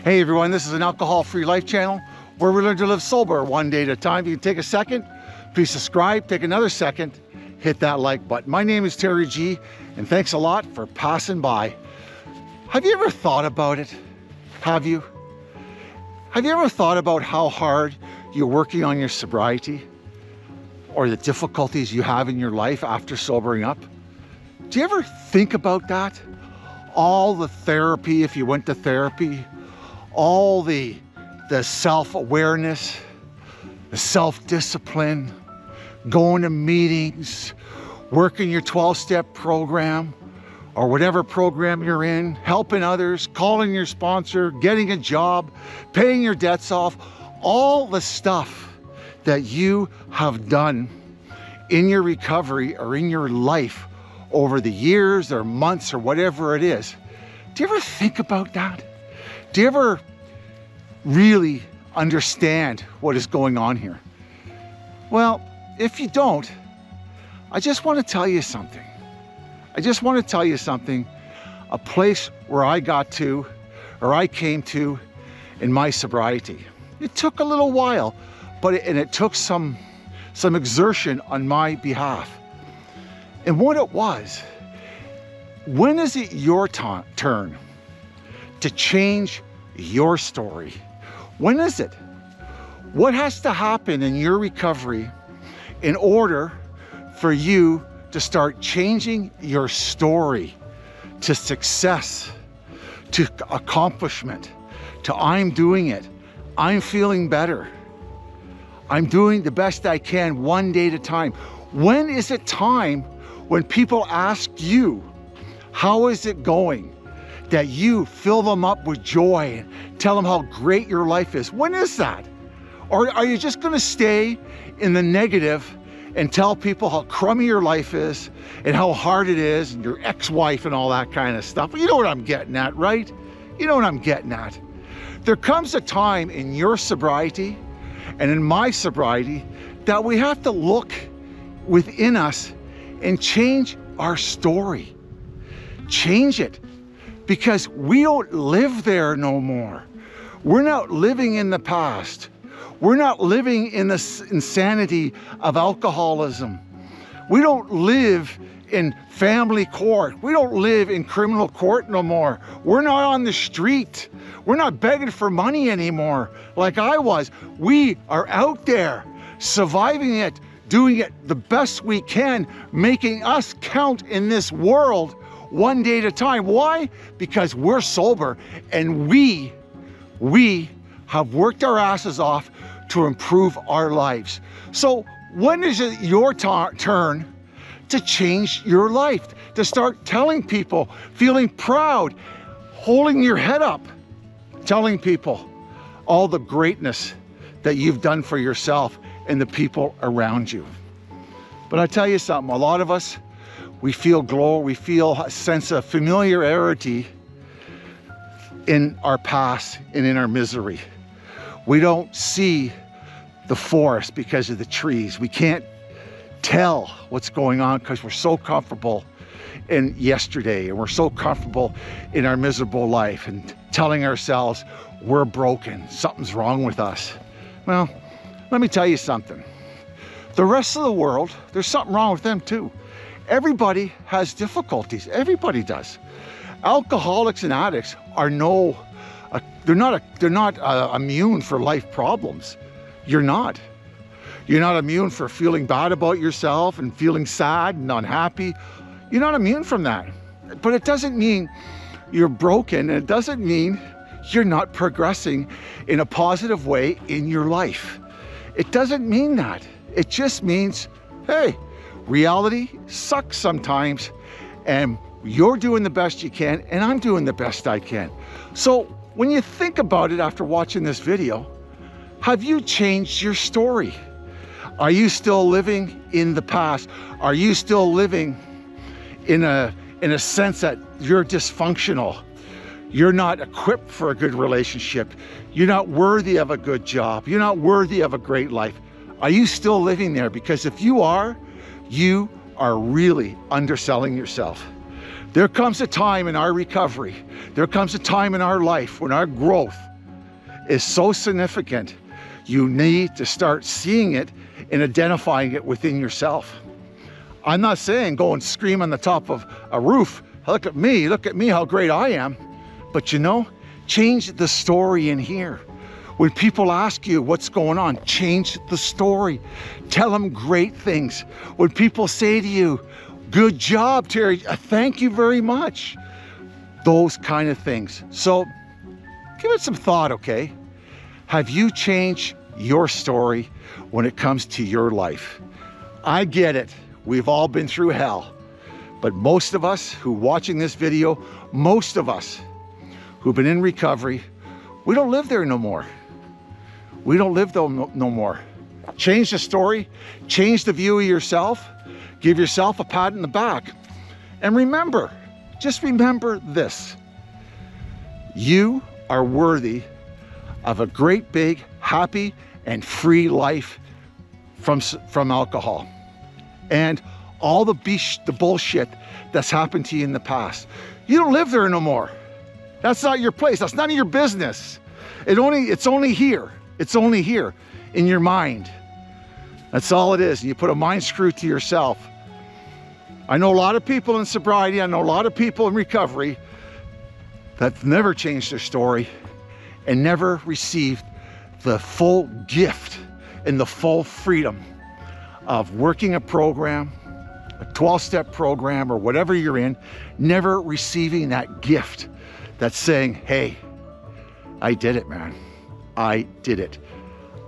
Hey everyone, this is an alcohol-free life channel where we learn to live sober one day at a time. If you can take a second, please subscribe, take another second, hit that like button. My name is Terry G, and thanks a lot for passing by. Have you ever thought about it? Have you? Have you ever thought about how hard you're working on your sobriety or the difficulties you have in your life after sobering up? Do you ever think about that? All the therapy, if you went to therapy, all the self-awareness, the self-discipline, going to meetings, working your 12-step program or whatever program you're in, helping others, calling your sponsor, getting a job, paying your debts off, all the stuff that you have done in your recovery or in your life over the years or months or whatever it is. Do you ever think about that? Do you ever really understand what is going on here? Well, if you don't, I just want to tell you something. I just want to tell you something, a place where I got to, or I came to in my sobriety. It took a little while, but it took some exertion on my behalf. And what it was, when is it your turn to change your story? When is it? What has to happen in your recovery in order for you to start changing your story to success, to accomplishment, to I'm doing it, I'm feeling better, I'm doing the best I can one day at a time? When is it time when people ask you, how is it going, that you fill them up with joy and tell them how great your life is? When is that? Or are you just gonna stay in the negative and tell people how crummy your life is and how hard it is and your ex-wife and all that kind of stuff? You know what I'm getting at, right? You know what I'm getting at. There comes a time in your sobriety and in my sobriety that we have to look within us and change our story. Change it, because we don't live there no more. We're not living in the past. We're not living in the insanity of alcoholism. We don't live in family court. We don't live in criminal court no more. We're not on the street. We're not begging for money anymore like I was. We are out there surviving it, doing it the best we can, making us count in this world one day at a time. Why? Because we're sober and we have worked our asses off to improve our lives. So when is it your turn to change your life, to start telling people, feeling proud, holding your head up, telling people all the greatness that you've done for yourself and the people around you? But I tell you something, a lot of us, we feel glory, we feel a sense of familiarity in our past and in our misery. We don't see the forest because of the trees. We can't tell what's going on because we're so comfortable in yesterday and we're so comfortable in our miserable life and telling ourselves we're broken, something's wrong with us. Well, let me tell you something. The rest of the world, there's something wrong with them too. Everybody has difficulties, everybody does. Alcoholics and addicts are they're not immune for life problems. You're not. You're not immune for feeling bad about yourself and feeling sad and unhappy. You're not immune from that. But it doesn't mean you're broken, and it doesn't mean you're not progressing in a positive way in your life. It doesn't mean that. It just means, hey, reality sucks sometimes, and you're doing the best you can, and I'm doing the best I can. So when you think about it after watching this video, have you changed your story? Are you still living in the past? Are you still living in a sense that you're dysfunctional? You're not equipped for a good relationship. You're not worthy of a good job. You're not worthy of a great life. Are you still living there? Because if you are really underselling yourself. There comes a time in our recovery, there comes a time in our life when our growth is so significant, you need to start seeing it and identifying it within yourself. I'm not saying go and scream on the top of a roof, look at me, how great I am. But you know, change the story in here. When people ask you what's going on, change the story. Tell them great things. When people say to you, good job, Terry, thank you very much. Those kind of things. So give it some thought, okay? Have you changed your story when it comes to your life? I get it. We've all been through hell. But most of us who are watching this video, most of us who've been in recovery, we don't live there no more. We don't live there no more. Change the story, change the view of yourself, give yourself a pat in the back. And remember, just remember this. You are worthy of a great big, happy, and free life from alcohol. And all the bullshit that's happened to you in the past. You don't live there no more. That's not your place. That's none of your business. It's only here. It's only here in your mind. That's all it is. You put a mind screw to yourself. I know a lot of people in sobriety, I know a lot of people in recovery that never changed their story and never received the full gift and the full freedom of working a program, a 12-step program or whatever you're in, never receiving that gift that's saying, hey, I did it, man. I did it.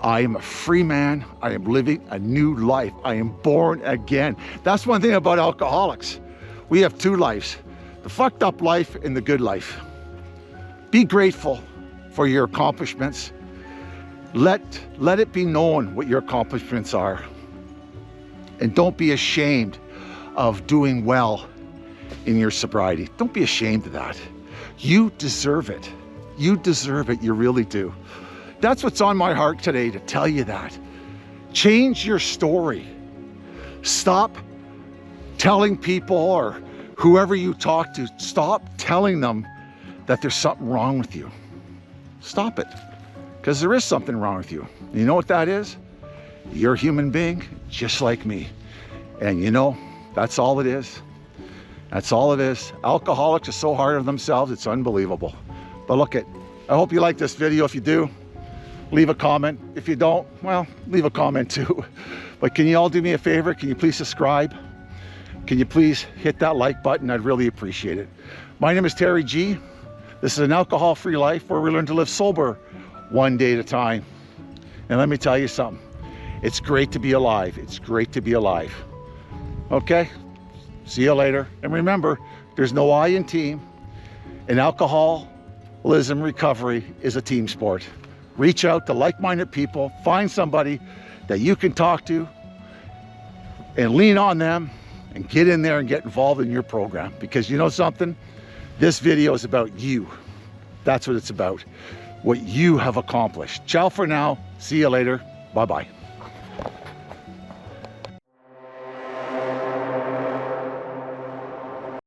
I am a free man. I am living a new life. I am born again. That's one thing about alcoholics. We have two lives, the fucked up life and the good life. Be grateful for your accomplishments. Let it be known what your accomplishments are. And don't be ashamed of doing well in your sobriety. Don't be ashamed of that. You deserve it. You deserve it. You really do. That's what's on my heart today, to tell you that. Change your story. Stop telling people or whoever you talk to, stop telling them that there's something wrong with you. Stop it. Because there is something wrong with you. You know what that is? You're a human being just like me. And you know, that's all it is. That's all it is. Alcoholics are so hard on themselves, it's unbelievable. But look I hope you like this video. If you do, leave a comment. If you don't, well, leave a comment too. But can you all do me a favor? Can you please subscribe? Can you please hit that like button? I'd really appreciate it. My name is Terry G. This is an alcohol-free life where we learn to live sober one day at a time. And let me tell you something. It's great to be alive. It's great to be alive. Okay? See you later. And remember, there's no I in team. And alcoholism recovery is a team sport. Reach out to like-minded people. Find somebody that you can talk to and lean on them and get in there and get involved in your program. Because you know something? This video is about you. That's what it's about. What you have accomplished. Ciao for now. See you later. Bye-bye.